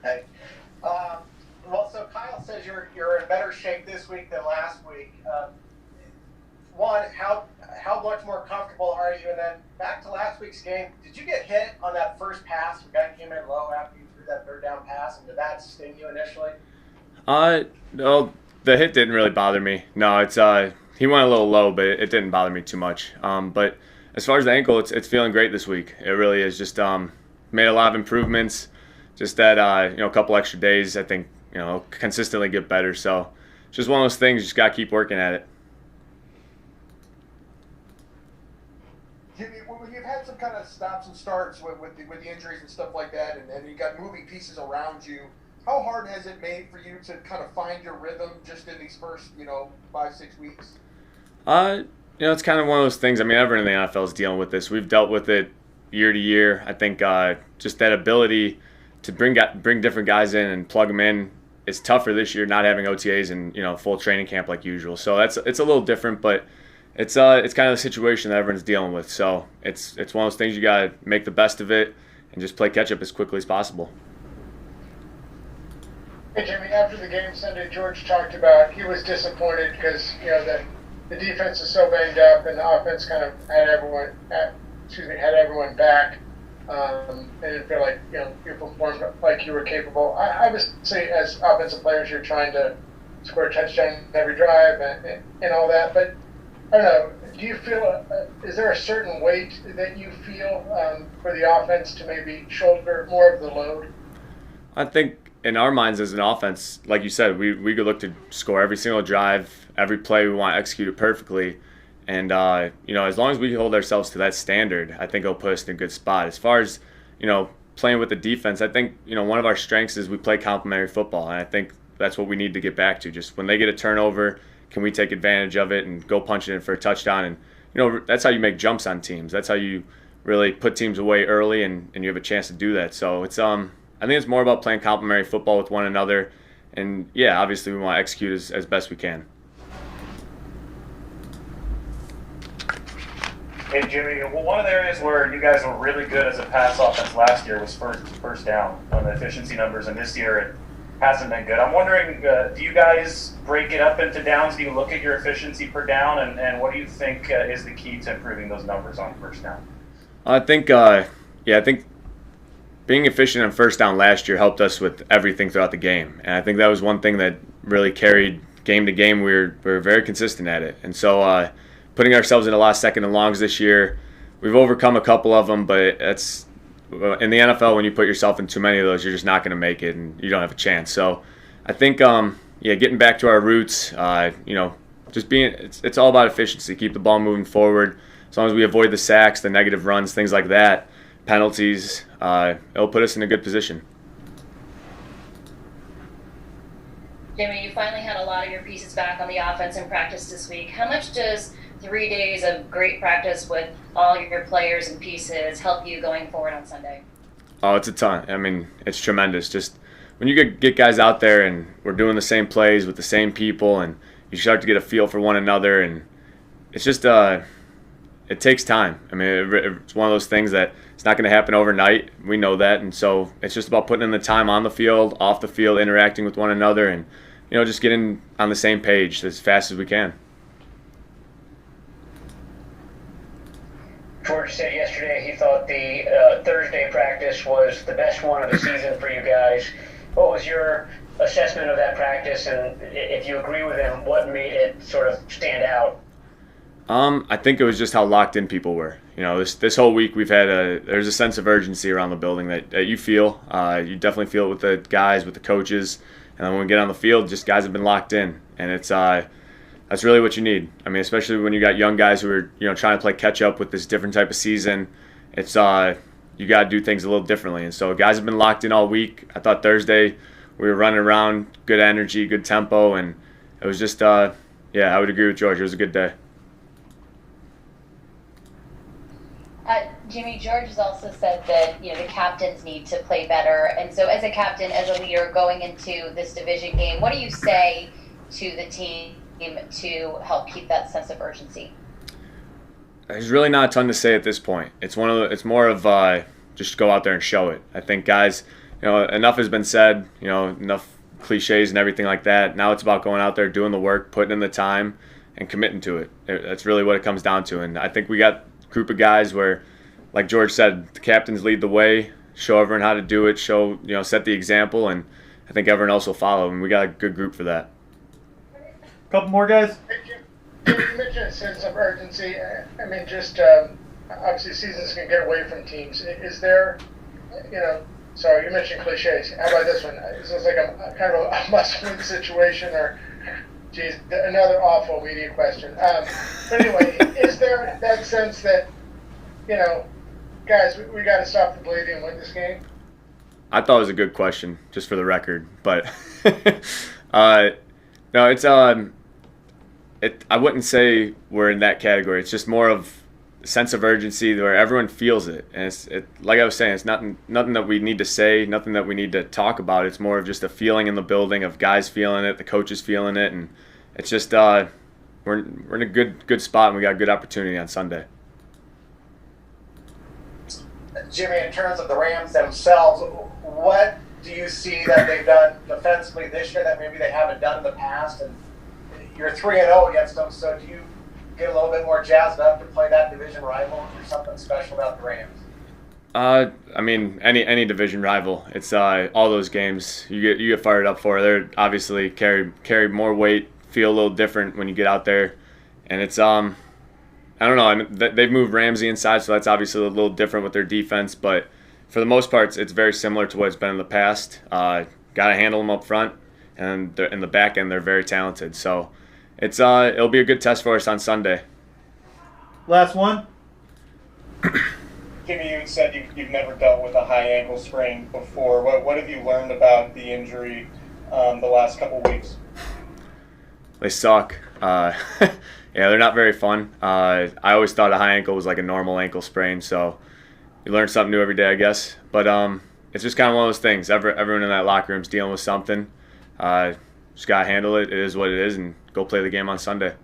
Hey. Um, well, so Kyle says you're in better shape this week than last week. One, how much more comfortable are you? And then back to last week's game, did you get hit on that first pass? The guy came in low after you threw that third down pass, and did that sting you initially? No, the hit didn't really bother me. No, it's he went a little low, but it didn't bother me too much. But as far as the ankle, it's feeling great this week. It really is. Just made a lot of improvements. Just that a couple extra days, I think consistently get better. So it's just one of those things. You just gotta keep working at it. Jimmy, when you've had some kind of stops and starts with the injuries and stuff like that, and you got moving pieces around you, how hard has it made for you to kind of find your rhythm just in these first 5 6 weeks? It's kind of one of those things. I mean, everyone in the NFL is dealing with this. We've dealt with it year to year. I think just that ability to bring different guys in and plug them in is tougher this year, not having OTAs and full training camp like usual. So it's a little different, but it's kind of the situation that everyone's dealing with. So it's one of those things you gotta make the best of it and just play catch up as quickly as possible. Hey Jimmy, after the game Sunday, George talked about he was disappointed because the defense is so banged up and the offense kind of had everyone back. And didn't feel like you performed like you were capable. Obviously, as offensive players, you're trying to score a touchdown every drive and all that. But I don't know. Do you feel? Is there a certain weight that you feel for the offense to maybe shoulder more of the load? I think in our minds as an offense, like you said, we could look to score every single drive, every play. We want to execute it perfectly. And, as long as we hold ourselves to that standard, I think it'll put us in a good spot. As far as, playing with the defense, I think, one of our strengths is we play complementary football. And I think that's what we need to get back to. Just when they get a turnover, can we take advantage of it and go punch it in for a touchdown? And, that's how you make jumps on teams. That's how you really put teams away early and you have a chance to do that. So it's, I think it's more about playing complementary football with one another. And, yeah, obviously we want to execute as best we can. Hey Jimmy, well, one of the areas where you guys were really good as a pass offense last year was first down on the efficiency numbers, and this year it hasn't been good. I'm wondering, do you guys break it up into downs? Do you look at your efficiency per down, and what do you think is the key to improving those numbers on first down? I think, being efficient on first down last year helped us with everything throughout the game, and I think that was one thing that really carried game to game. We were very consistent at it, and so. Putting ourselves in a lot of second and longs this year. We've overcome a couple of them, but in the NFL, when you put yourself in too many of those, you're just not going to make it, and you don't have a chance. So I think, getting back to our roots, just it's all about efficiency. Keep the ball moving forward. As long as we avoid the sacks, the negative runs, things like that, penalties, it'll put us in a good position. Jimmy, you finally had a lot of your pieces back on the offense in practice this week. How much does 3 days of great practice with all your players and pieces help you going forward on Sunday? Oh, it's a ton. I mean, it's tremendous. Just when you get guys out there and we're doing the same plays with the same people and you start to get a feel for one another, and it's just it takes time. I mean, it's one of those things that it's not going to happen overnight. We know that, and so it's just about putting in the time on the field, off the field, interacting with one another, and just getting on the same page as fast as we can. George said yesterday he thought the Thursday practice was the best one of the season for you guys. What was your assessment of that practice, and if you agree with him, what made it sort of stand out? I think it was just how locked in people were. This whole week there's a sense of urgency around the building that you feel. You definitely feel it with the guys, with the coaches, and then when we get on the field, just guys have been locked in, and it's that's really what you need. I mean, especially when you got young guys who are trying to play catch up with this different type of season. It's you got to do things a little differently, and so guys have been locked in all week. I thought Thursday we were running around, good energy, good tempo, and it was just I would agree with George. It was a good day. Jimmy, George has also said that the captains need to play better, and so as a captain, as a leader going into this division game, what do you say to the team to help keep that sense of urgency? There's really not a ton to say at this point. It's more of just go out there and show it. I think guys, enough has been said. Enough cliches and everything like that. Now it's about going out there, doing the work, putting in the time, and committing to it. That's really what it comes down to. And I think we got a group of guys where, like George said, the captains lead the way, show everyone how to do it, set the example, and I think everyone else will follow. And we got a good group for that. Couple more guys. You mentioned a sense of urgency. I mean, just obviously seasons can get away from teams. Is there, sorry, you mentioned cliches. How about this one? Is this like a kind of a must-win situation, or, geez, another awful media question? But anyway, is there that sense that, guys, we got to stop the bleeding and win this game? I thought it was a good question, just for the record, but no, it's I wouldn't say we're in that category. It's just more of a sense of urgency where everyone feels it, and like I was saying, it's nothing that we need to say, nothing that we need to talk about. It's more of just a feeling in the building of guys feeling it, the coaches feeling it, and it's just we're in a good spot, and we got a good opportunity on Sunday. Jimmy, in terms of the Rams themselves, what do you see that they've done defensively this year that maybe they haven't done in the past? And you're 3-0 against them, so do you get a little bit more jazzed up to play that division rival, or something special about the Rams? I mean, any division rival, it's all those games you get fired up for. They're obviously carry more weight, feel a little different when you get out there, and it's I don't know. They've moved Ramsey inside, so that's obviously a little different with their defense, but for the most part, it's very similar to what it's been in the past. Got to handle them up front, and in the back end, they're very talented. So it'll be a good test for us on Sunday. Last one. Jimmy, you said you've never dealt with a high ankle sprain before. What have you learned about the injury the last couple weeks? They suck. Yeah, they're not very fun. I always thought a high ankle was like a normal ankle sprain, so you learn something new every day, I guess. But it's just kind of one of those things. Everyone in that locker room's dealing with something. Just got to handle it. It is what it is, and go play the game on Sunday.